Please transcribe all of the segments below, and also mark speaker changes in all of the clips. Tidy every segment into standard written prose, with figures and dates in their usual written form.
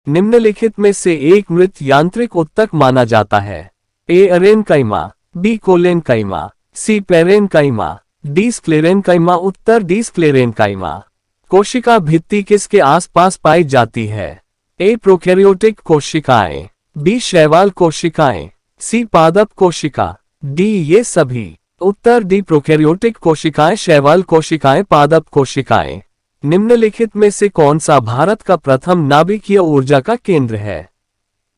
Speaker 1: निम्नलिखित में से एक मृत यांत्रिक उत्तक माना जाता है? ए अरेनकाइमा, बी कोलेनकाइमा, सी पेरेनकाइमा, डी स्क्लेरेनकाइमा। उत्तर डी स्क्लेरेनकाइमा। कोशिका भित्ति किसके आसपास पाई जाती है? ए प्रोकैरियोटिक कोशिकाएं, बी शैवाल कोशिकाएं, सी पादप कोशिका, डी ये सभी। उत्तर डी प्रोकैरियोटिक कोशिकाएं, शैवाल कोशिकाएं, पादप कोशिकाएं। निम्नलिखित में से कौन सा भारत का प्रथम नाभिकीय ऊर्जा का केंद्र है?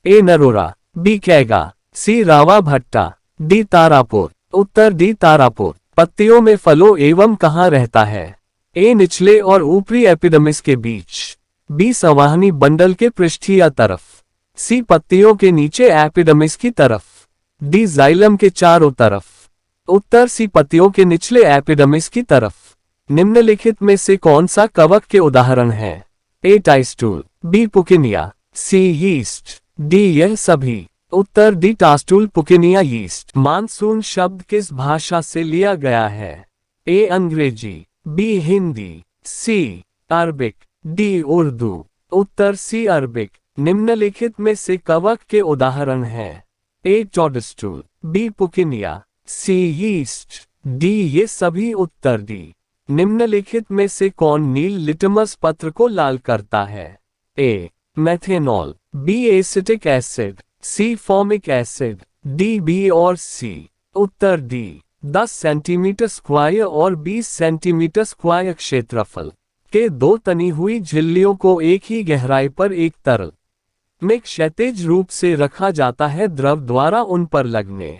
Speaker 1: ए नरोरा, बी कैगा, सी रावा भट्टा, डी तारापुर। उत्तर डी तारापुर। पत्तियों में फलों एवं कहाँ रहता है? ए निचले और ऊपरी एपिडर्मिस के बीच, बी संवहनी बंडल के पृष्ठीय तरफ, सी पत्तियों के नीचे एपिडर्मिस की तरफ, डी जाइलम के चारों तरफ। उत्तर सी पत्तियों के निचले एपिडर्मिस की तरफ। निम्नलिखित में से कौन सा कवक के उदाहरण है? ए टाइस्टूल, बी पुकिनिया, सी यीस्ट, डी यह सभी। उत्तर डी टास्टूल, पुकिनिया, यीस्ट। मानसून शब्द किस भाषा से लिया गया है? ए अंग्रेजी, बी हिंदी, सी अरबिक, डी उर्दू। उत्तर सी अरबिक। निम्नलिखित में से कवक के उदाहरण हैं? ए टॉडस्टूल, बी पुकिनिया, सी यीस्ट, डी ये सभी। उत्तर डी। निम्नलिखित में से कौन नील लिटमस पत्र को लाल करता है? ए मेथेनॉल, बी एसिटिक एसिड, सी फॉर्मिक एसिड, डी बी और सी। उत्तर डी। 10 सेंटीमीटर स्क्वायर और 20 सेंटीमीटर स्क्वायर क्षेत्रफल के दो तनी हुई झिल्लियों को एक ही गहराई पर एक तरल में क्षैतिज रूप से रखा जाता है। द्रव द्वारा उन पर लगने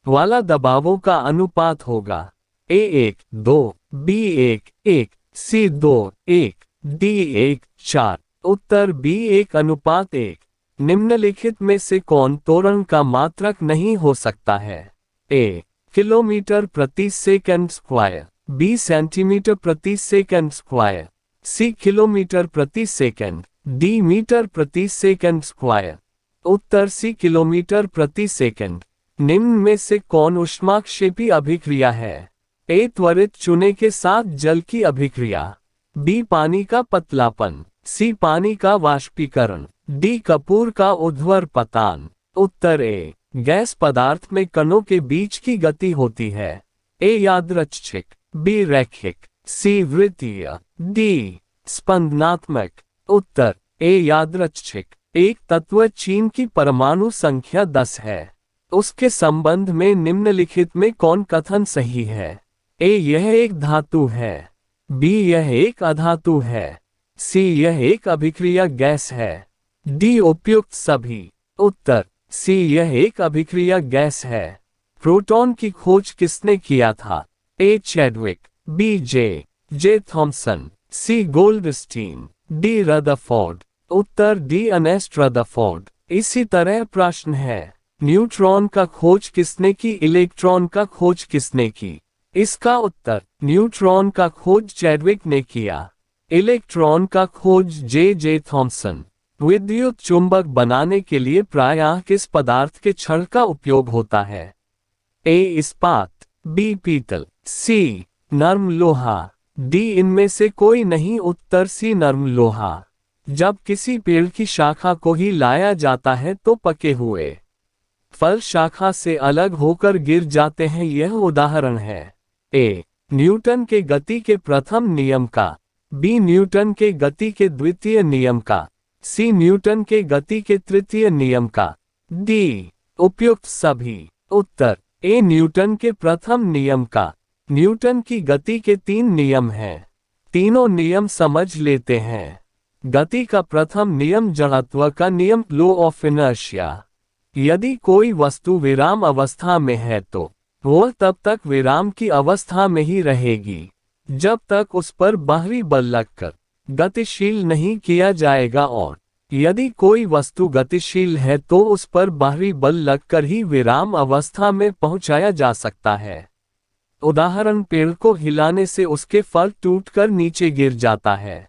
Speaker 1: वाला दबावों का अनुपात होगा ए 1:2, बी 1:1, सी 2:1, डी 1:4। उत्तर बी 1:1। निम्नलिखित में से कौन त्वरण का मात्रक नहीं हो सकता है? ए किलोमीटर प्रति सेकंड स्क्वायर, बी सेंटीमीटर प्रति सेकंड स्क्वायर, सी किलोमीटर प्रति सेकंड, डी मीटर प्रति सेकंड स्क्वायर। उत्तर सी किलोमीटर प्रति सेकंड। निम्न में से कौन ऊष्माक्षेपी अभिक्रिया है? ए त्वरित चूने के साथ जल की अभिक्रिया, बी पानी का पतलापन, सी पानी का वाष्पीकरण, डी कपूर का उध्वर्पतान। उत्तर ए गैस पदार्थ में कणों के बीच की गति होती है। ए यादृच्छिक, बी रैखिक, सी वृत्तीय, डी स्पंदनात्मक। उत्तर ए यादृच्छिक। एक तत्व चीन की परमाणु संख्या 10 है, उसके संबंध में निम्नलिखित में कौन कथन सही है? ए यह एक धातु है, बी यह एक अधातु है, सी यह एक अभिक्रिया गैस है, डी उपयुक्त सभी। उत्तर सी यह एक अभिक्रिया गैस है। प्रोटॉन की खोज किसने किया था? ए चैडविक, बी जे थॉमसन, सी गोल्डस्टीन, डी रदरफोर्ड। उत्तर डी अर्नेस्ट रदरफोर्ड। इसी तरह प्रश्न है, न्यूट्रॉन का खोज किसने की? इलेक्ट्रॉन का खोज किसने की? इसका उत्तर न्यूट्रॉन का खोज चैडविक ने किया, इलेक्ट्रॉन का खोज जे थॉमसन। विद्युत चुंबक बनाने के लिए प्रायः किस पदार्थ के छड़ का उपयोग होता है? ए इस्पात, बी पीतल, सी नर्म लोहा, डी इनमें से कोई नहीं। उत्तर सी नर्म लोहा। जब किसी पेड़ की शाखा को ही लाया जाता है तो पके हुए फल शाखा से अलग होकर गिर जाते हैं। यह उदाहरण है ए न्यूटन के गति के प्रथम नियम का, बी न्यूटन के गति के द्वितीय नियम का, सी न्यूटन के गति के तृतीय नियम का, डी उपयुक्त सभी। उत्तर ए न्यूटन के प्रथम नियम का। न्यूटन की गति के 3 नियम हैं, तीनों नियम समझ लेते हैं। गति का प्रथम नियम जड़त्व का नियम, लॉ ऑफ इनर्शिया। यदि कोई वस्तु विराम अवस्था में है तो वह तब तक विराम की अवस्था में ही रहेगी जब तक उस पर बाहरी बल लगकर गतिशील नहीं किया जाएगा, और यदि कोई वस्तु गतिशील है तो उस पर बाहरी बल लगकर ही विराम अवस्था में पहुंचाया जा सकता है। उदाहरण, पेड़ को हिलाने से उसके फल टूटकर नीचे गिर जाता है।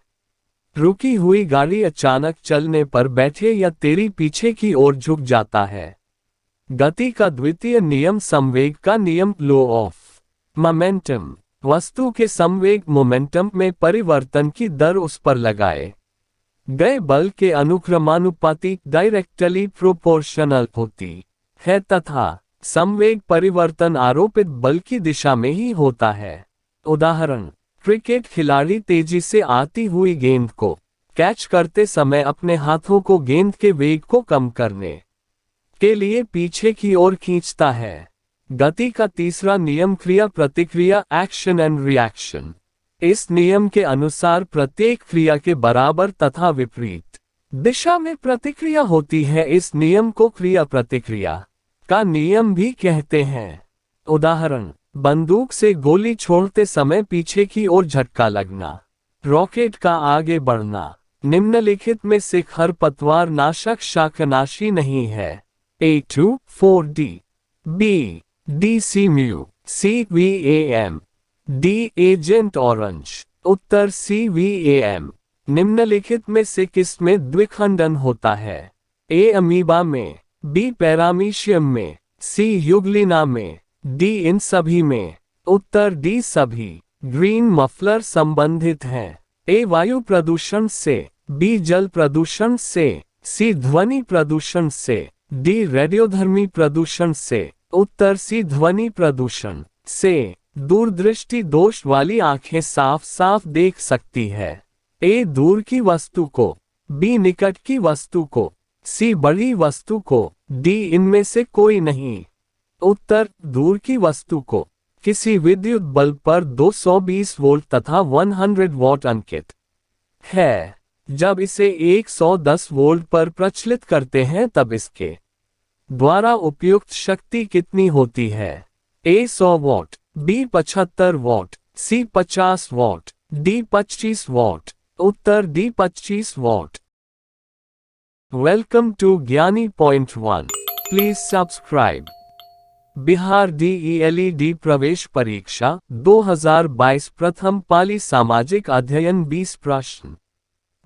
Speaker 1: रुकी हुई गाड़ी अचानक चलने पर बैठे या तेरी पीछे की ओर झुक जाता है। गति का द्वितीय नियम संवेग का नियम, लॉ ऑफ मोमेंटम। वस्तु के संवेग मोमेंटम में परिवर्तन की दर उस पर लगाए गए बल के अनुक्रमानुपाती डायरेक्टली प्रोपोर्शनल होती है तथा संवेग परिवर्तन आरोपित बल की दिशा में ही होता है। उदाहरण, क्रिकेट खिलाड़ी तेजी से आती हुई गेंद को कैच करते समय अपने हाथों को गेंद के वेग को कम करने के लिए पीछे की ओर खींचता है। गति का तीसरा नियम क्रिया प्रतिक्रिया एक्शन एंड रिएक्शन। इस नियम के अनुसार प्रत्येक क्रिया के बराबर तथा विपरीत दिशा में प्रतिक्रिया होती है। इस नियम को क्रिया प्रतिक्रिया का नियम भी कहते हैं। उदाहरण, बंदूक से गोली छोड़ते समय पीछे की ओर झटका लगना, रॉकेट का आगे बढ़ना। निम्नलिखित में से खरपतवार नाशक शाकनाशी नहीं है। A24D B DC म्यू CVAM D एजेंट ऑरेंज। उत्तर CVAM। निम्नलिखित में से किस में द्विखंडन होता है? A अमीबा में, B पैरामीशियम में, C युग्लिना में, D इन सभी में। उत्तर D सभी। ग्रीन मफलर संबंधित हैं। A वायु प्रदूषण से, B जल प्रदूषण से, C ध्वनि प्रदूषण से, D रेडियोधर्मी प्रदूषण से। उत्तर C ध्वनि प्रदूषण से। दूरदृष्टि दोष वाली आंखें साफ साफ देख सकती है। A दूर की वस्तु को, B निकट की वस्तु को, C बड़ी वस्तु को, D इनमें से कोई नहीं। उत्तर दूर की वस्तु को किसी विद्युत बल्ब पर 220 वोल्ट तथा 100 वॉट अंकित है। जब इसे 110 वोल्ट पर प्रचलित करते हैं तब इसके द्वारा उपयुक्त शक्ति कितनी होती है? A 100 watt, B 75 watt, C 50 watt, D 25 watt. उत्तर D 25 watt. Welcome to Gyani point 1। Please subscribe. Bihar DELED प्रवेश परीक्षा 2022 प्रथम पाली सामाजिक अध्ययन 20 प्रश्न।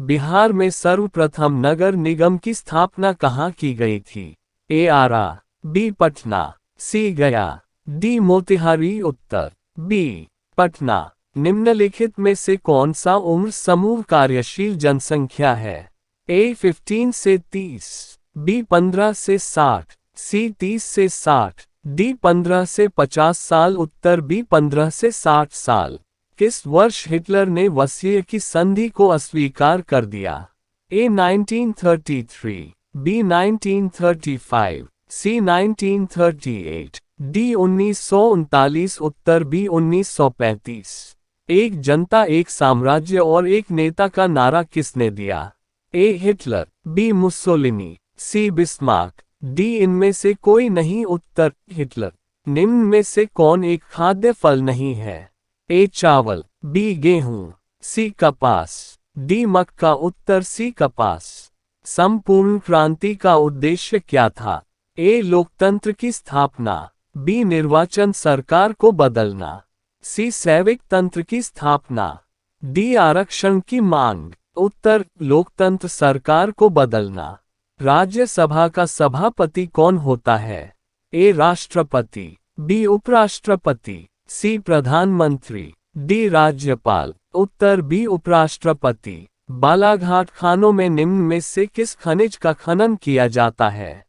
Speaker 1: बिहार में सर्वप्रथम नगर निगम की स्थापना कहाँ की गई थी? A Ara, B Patna, C गया, D मोतिहारी। उत्तर B पटना। निम्नलिखित में से कौन सा उम्र समूह कार्यशील जनसंख्या है? A 15 से 30, B 15 से 60, C 30 से 60, D 15 से 50 साल। उत्तर B 15 से 60 साल। किस वर्ष हिटलर ने वर्साय की संधि को अस्वीकार कर दिया? A 1933, B 1935, C 1938, D 1939। Uttar B 1935। एक जनता एक साम्राज्य और एक नेता का नारा किसने दिया? A Hitler, B मुस्सोलिनी, C Bismarck, D इनमें से कोई नहीं। उत्तर हिटलर। निम्न में से कौन एक खाद्य फल नहीं है? A चावल, B गेहूं, C कपास, D मक्का। उत्तर C कपास। संपूर्ण क्रांति का उद्देश्य क्या था? A लोकतंत्र की स्थापना, B निर्वाचन सरकार को बदलना, C सैनिक तंत्र की स्थापना, D आरक्षण की मांग। उत्तर लोकतंत्र सरकार को बदलना। राज्यसभा का सभापति कौन होता है? A राष्ट्रपति, B उपराष्ट्रपति, C प्रधानमंत्री, D राज्यपाल। उत्तर B उपराष्ट्रपति। बालाघाट खानों में निम्न में से किस खनिज का खनन किया जाता है?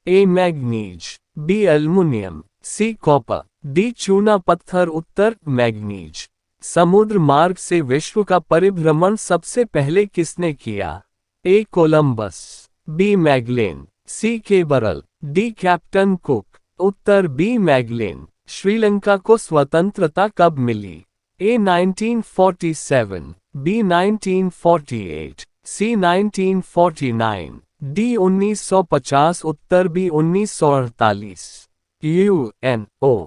Speaker 1: A manganese, B aluminium, C copper, D चूना पत्थर। उत्तर मैग्नीज। समुद्र मार्ग से विश्व का परिभ्रमण सबसे पहले किसने किया? A Columbus, B Magellan, C केबरल, D captain cook. Uttar B Magellan. Sri Lanka को स्वतंत्रता कब मिली? A 1947, B 1948, C 1949, D 1950। Uttar B 1948। UNO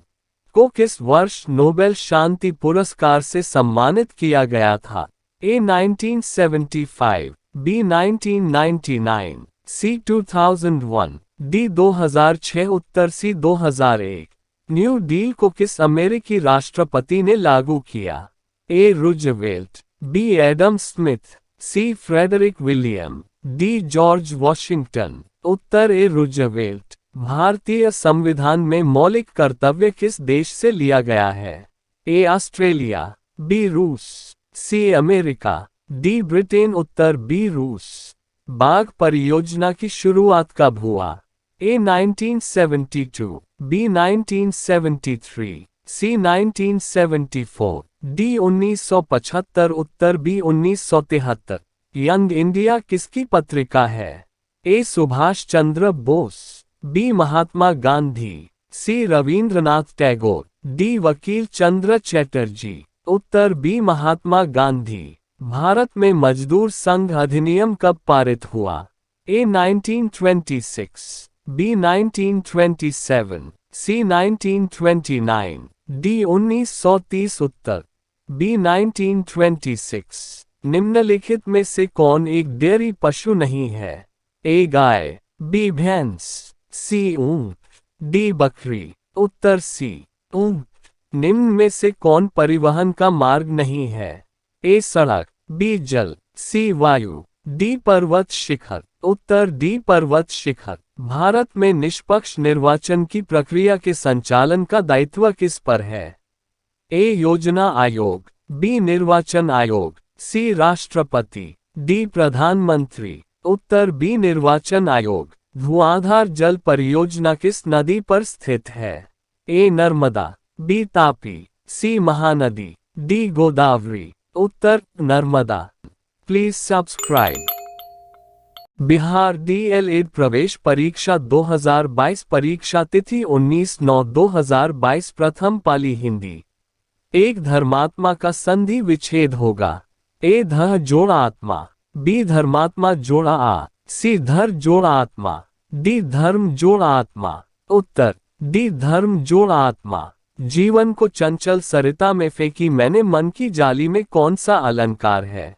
Speaker 1: को किस वर्ष नोबेल शांति पुरस्कार से सम्मानित किया गया था? A 1975, B 1999, C 2001, D 2006। उत्तर C 2001। न्यू डील को किस अमेरिकी राष्ट्रपति ने लागू किया? A Roosevelt, B Adam Smith, C Frederick William, D George Washington. उत्तर A रूजवेल्ट। भारतीय संविधान में मौलिक कर्तव्य किस देश से लिया गया है? A ऑस्ट्रेलिया, B रूस, C अमेरिका, डी ब्रिटेन, उत्तर बी रूस। बाघ परियोजना की शुरुआत कब हुआ? ए 1972, बी 1973, सी 1974, डी 1975, उत्तर बी 1973। यंग इंडिया किसकी पत्रिका है? ए सुभाष चंद्र बोस, बी महात्मा गांधी, सी रविंद्रनाथ टैगोर, डी वकील चंद्र चैटर्जी, उत्तर बी महात्मा गांधी। भारत में मजदूर संघ अधिनियम कब पारित हुआ? ए 1926, बी 1927, सी 1929, डी 1930, उत्तर बी 1926। निम्नलिखित में से कौन एक डेयरी पशु नहीं है? ए गाय, बी भैंस, सी ऊंट, डी बकरी, उत्तर सी ऊंट। निम्न में से कौन परिवहन का मार्ग नहीं है? ए सड़क, बी जल, सी वायु, डी पर्वत शिखर, उत्तर डी पर्वत शिखर। भारत में निष्पक्ष निर्वाचन की प्रक्रिया के संचालन का दायित्व किस पर है? ए योजना आयोग, बी निर्वाचन आयोग, सी राष्ट्रपति, डी प्रधानमंत्री, उत्तर बी निर्वाचन आयोग। धुआंधार जल परियोजना किस नदी पर स्थित है? A Narmada, B Tapi, C Mahanadi, D Godavari, उत्तर Narmada. Please subscribe. Bihar DElEd प्रवेश परीक्षा 2022, परीक्षा तिथि 19/9/2022, प्रथम पाली हिंदी। एक धर्मात्मा का संधि विच्छेद होगा। ए ध जोड़ा आत्मा, बी धर्मात्मा जोड़ा आ, सी धर जोड़ा आत्मा, डी धर्म जोड़ा आत्मा, उत्तर डी धर्म जोड़ा आत्मा। जीवन को चंचल सरिता में फेंकी मैंने मन की जाली में कौन सा अलंकार है?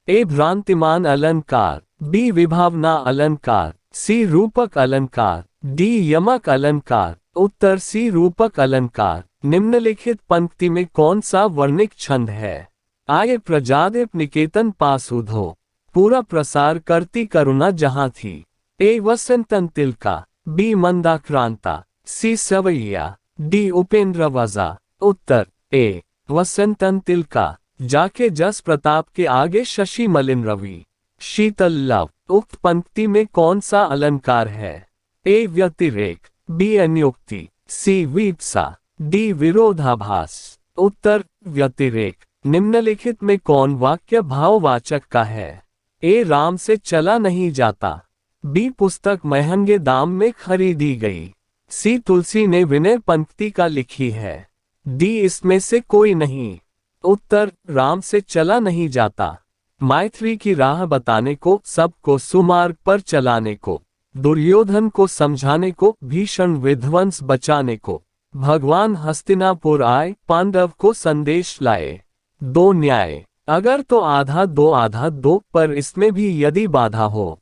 Speaker 1: ए भ्रांतिमान अलंकार, बी विभावना अलंकार, सी रूपक अलंकार, डी यमक अलंकार, उत्तर सी रूपक अलंकार। निम्नलिखित पंक्ति में कौन सा वर्णिक छंद है? आये प्रजादेव निकेतन पास उधो, पूरा प्रसार करती करुणा जहां थी। ए वसंतन तिलका, बी मंदाक्रांता, सी सवैया, डी उपेंद्र वजा, उत्तर ए वसंतन तिलका। जाके जस प्रताप के आगे शशि मलिन रवि, शीतल लव। उक्त पंक्ति में कौन सा अलंकार है? ए व्यतिरेक, बी अनुक्ति, सी वीप्सा, डी विरोधाभास, उत्तर व्यतिरेक। निम्नलिखित में कौन वाक्य भाववाचक का है? ए राम से चला नहीं जाता, बी पुस्तक महंगे दाम में खरीदी गई, सी तुलसी ने विनय पंक्ति का लिखी है, डी इसमें से कोई नहीं, उत्तर राम से चला नहीं जाता। मैत्री की राह बताने को, सबको सुमार्ग पर चलाने को, दुर्योधन को समझाने को, भीषण विध्वंस बचाने को, भगवान हस्तिनापुर आए, पांडव को संदेश लाए। दो न्याय, अगर तो आधा दो, पर इसमें भी यदि बाधा हो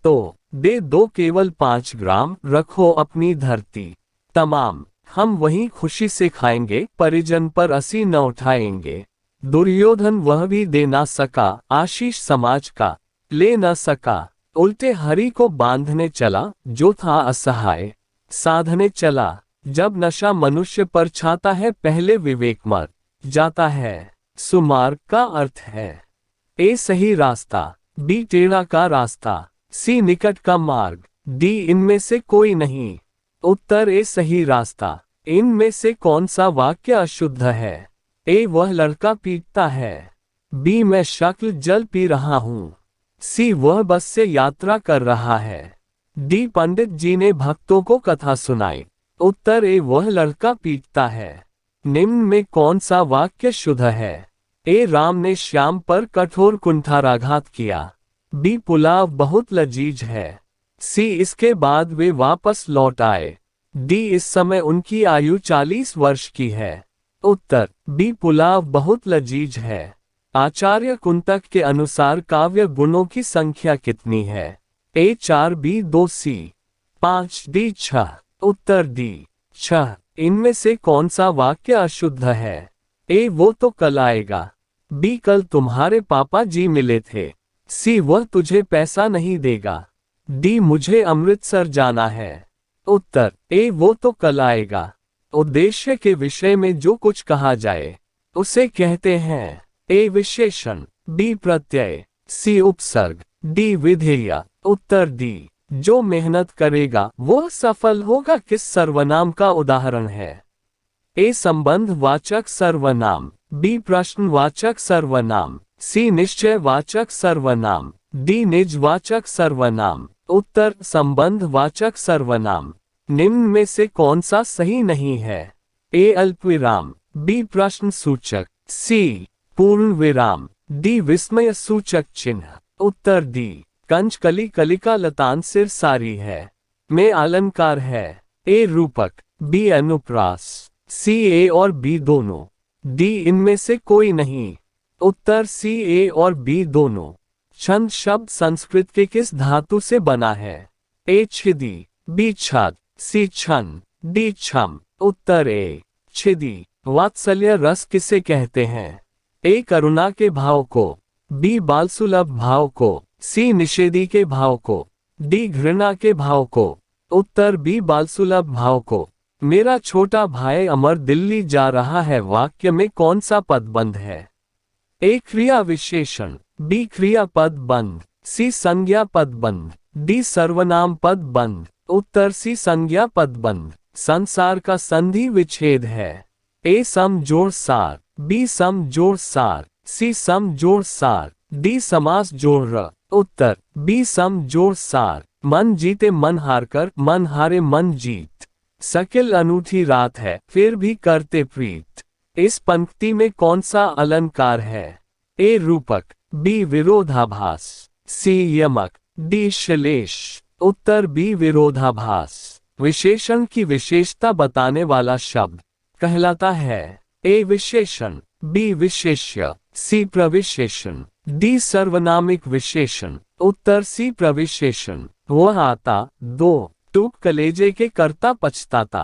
Speaker 1: तो दे दो केवल 5 ग्राम, रखो अपनी धरती तमाम। हम वहीं खुशी से खाएंगे, परिजन पर असी न उठाएंगे। दुर्योधन वह भी दे ना सका, आशीष समाज का ले न सका। उल्टे हरि को बांधने चला, जो था असहाय साधने चला। जब नशा मनुष्य पर छाता है, पहले विवेक मर जाता है। सुमार्ग का अर्थ है ए सही रास्ता, बी टेढ़ा का रास्ता, सी निकट का मार्ग, डी इनमें से कोई नहीं, उत्तर ए सही रास्ता। इनमें से कौन सा वाक्य अशुद्ध है? ए वह लड़का पीटता है, बी मैं शक्ल जल पी रहा हूँ, सी वह बस से यात्रा कर रहा है, डी पंडित जी ने भक्तों को कथा सुनाई, उत्तर ए वह लड़का पीटता है। निम्न में कौन सा वाक्य शुद्ध है? ए राम ने श्याम पर कठोर कुंठाराघात किया, बी पुलाव बहुत लजीज है, सी इसके बाद वे वापस लौट आए, डी इस समय उनकी आयु 40 वर्ष की है, उत्तर बी पुलाव बहुत लजीज है। आचार्य कुंतक के अनुसार काव्य गुणों की संख्या कितनी है? ए 4, बी 2, सी 5, डी 6, उत्तर डी 6। इनमें से कौन सा वाक्य अशुद्ध है? ए वो तो कल आएगा, बी कल तुम्हारे पापा जी मिले थे, सी वह तुझे पैसा नहीं देगा, डी मुझे अमृतसर जाना है, उत्तर ए वो तो कल आएगा। उद्देश्य के विषय में जो कुछ कहा जाए उसे कहते हैं ए विशेषण, बी प्रत्यय, सी उपसर्ग, डी विधेय। उत्तर डी। जो मेहनत करेगा वह सफल होगा किस सर्वनाम का उदाहरण है? ए संबंधवाचक सर्वनाम, बी प्रश्नवाचक सर्वनाम, सी निश्चयवाचक सर्वनाम, डी निजवाचक सर्वनाम। उत्तर संबंधवाचक सर्वनाम। निम्न में से कौन सा सही नहीं है? ए अल्पविराम, बी प्रश्न सूचक, सी पूर्ण विराम, डी विस्मय सूचक चिन्ह। उत्तर डी। कंच कली कलिका लतान सिर सारी है में अलंकार है। ए रूपक, बी अनुप्रास, सी ए और बी दोनों, डी इनमें से कोई नहीं। उत्तर सी ए और बी दोनों। छंद शब्द संस्कृत के किस धातु से बना है? ए छिदी, बी छद, सी छन, डी छम। उत्तर ए छिदी। वात्सल्य रस किसे कहते हैं? ए करुणा के भाव को, बी बालसुलभ भाव को, सी निषेधी के भाव को, डी घृणा के भाव को। उत्तर बी बालसुलभ भाव को। मेरा छोटा भाई अमर दिल्ली जा रहा है वाक्य में कौन सा पद बंध है? ए क्रिया विशेषण, बी क्रिया पद बंध, सी संज्ञा पद बंध, डी सर्वनाम पद बंध। उत्तर सी संज्ञा पद बंध। संसार का संधि विच्छेद है। ए सम जोड़ सार, बी सम जोड़ सार, सी सम जोड़ सार, डी समास जोड़ र। उत्तर बी सम जोड़ सार। मन जीते मन हारकर, मन हारे मन जीत। सकिल अनूठी रात है फिर भी करते प्रीत। इस पंक्ति में कौन सा अलंकार है? ए रूपक, बी विरोधाभास, सी यमक, डी श्लेष। उत्तर बी विरोधाभास। विशेषण की विशेषता बताने वाला शब्द कहलाता है। ए विशेषण, बी विशेष्य, सी प्रविशेषण, डी सर्वनामिक विशेषण। उत्तर सी प्रविशेषण। वह आता, दो टूक कलेजे के करता पछताता,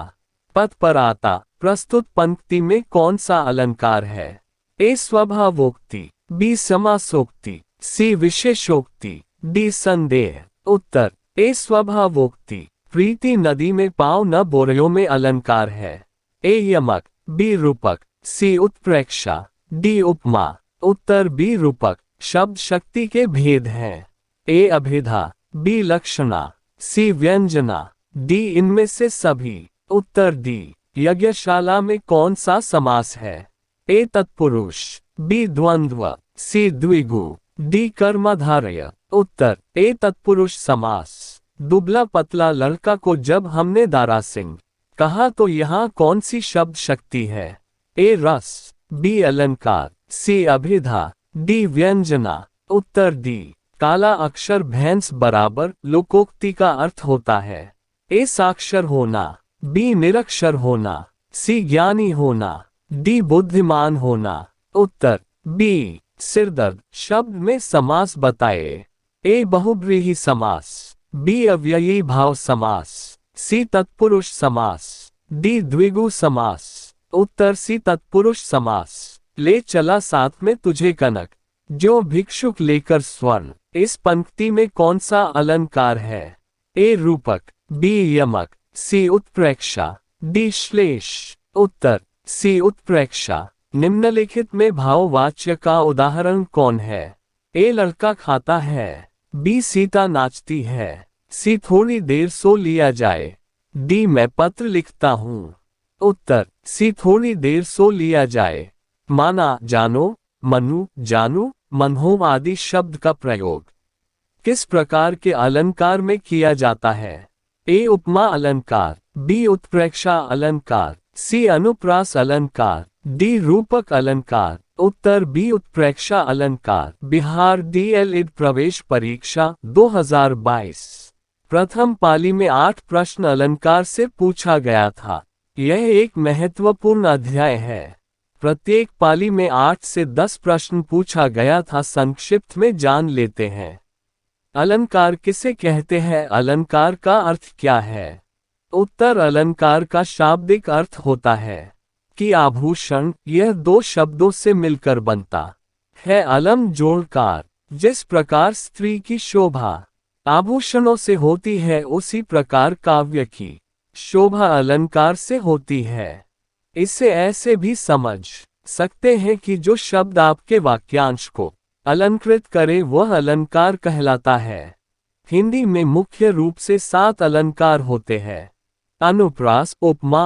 Speaker 1: पद पर आता। प्रस्तुत पंक्ति में कौन सा अलंकार है? ए स्वभावोक्ति, बी समासोक्ति, सी विशेषोक्ति, डी संदेह। उत्तर ए स्वभावोक्ति। प्रीति नदी में पाँव न बोरियों में अलंकार है। ए यमक, बी रूपक, सी उत्प्रेक्षा, डी उपमा। उत्तर बी रूपक। शब्द शक्ति के भेद हैं। ए अभिधा, बी लक्षणा, सी व्यंजना, डी इनमें से सभी। उत्तर डी। यज्ञशाला में कौन सा समास है? ए तत्पुरुष, बी द्वंद्व, सी द्विगु, डी कर्मधारय। उत्तर ए तत्पुरुष समास। दुबला पतला लड़का को जब हमने दारा सिंह कहा तो यहाँ कौन सी शब्द शक्ति है? ए रस, बी अलंकार, सी अभिधा, डी व्यंजना। उत्तर डी। काला अक्षर भैंस बराबर लोकोक्ति का अर्थ होता है। ए साक्षर होना, बी निरक्षर होना, सी ज्ञानी होना, डी बुद्धिमान होना। उत्तर बी। सिरदर्द शब्द में समास बताए। ए बहुब्रीहि समास, बी अव्ययी भाव समास, सी तत्पुरुष समास, डी द्विगु समास। उत्तर सी तत्पुरुष समास। ले चला साथ में तुझे कनक, जो भिक्षुक लेकर स्वर्ण। इस पंक्ति में कौन सा अलंकार है? ए रूपक, बी यमक, सी उत्प्रेक्षा, डी श्लेष। उत्तर सी उत्प्रेक्षा। निम्नलिखित में भाववाच्य का उदाहरण कौन है? ए लड़का खाता है, बी सीता नाचती है, सी थोड़ी देर सो लिया जाए, डी मैं पत्र लिखता हूँ। उत्तर सी थोड़ी देर सो लिया जाए। माना, जानो, मनु, जानू, मनहो आदि शब्द का प्रयोग किस प्रकार के अलंकार में किया जाता है? ए उपमा अलंकार, बी उत्प्रेक्षा अलंकार, सी अनुप्रास अलंकार, डी रूपक अलंकार। उत्तर बी उत्प्रेक्षा अलंकार। बिहार डीएलएड प्रवेश परीक्षा 2022 प्रथम पाली में 8 प्रश्न अलंकार से पूछा गया था। यह एक महत्वपूर्ण अध्याय है। प्रत्येक पाली में 8 से 10 प्रश्न पूछा गया था। संक्षिप्त में जान लेते हैं। अलंकार किसे कहते हैं? अलंकार का अर्थ क्या है? उत्तर अलंकार का शाब्दिक अर्थ होता है कि आभूषण। यह 2 शब्दों से मिलकर बनता है अलम जोड़कार। जिस प्रकार स्त्री की शोभा आभूषणों से होती है उसी प्रकार काव्य की शोभा अलंकार से होती है। इसे ऐसे भी समझ सकते हैं कि जो शब्द आपके वाक्यांश को अलंकृत करे वह अलंकार कहलाता है। हिंदी में मुख्य रूप से 7 अलंकार होते हैं। अनुप्रास, उपमा,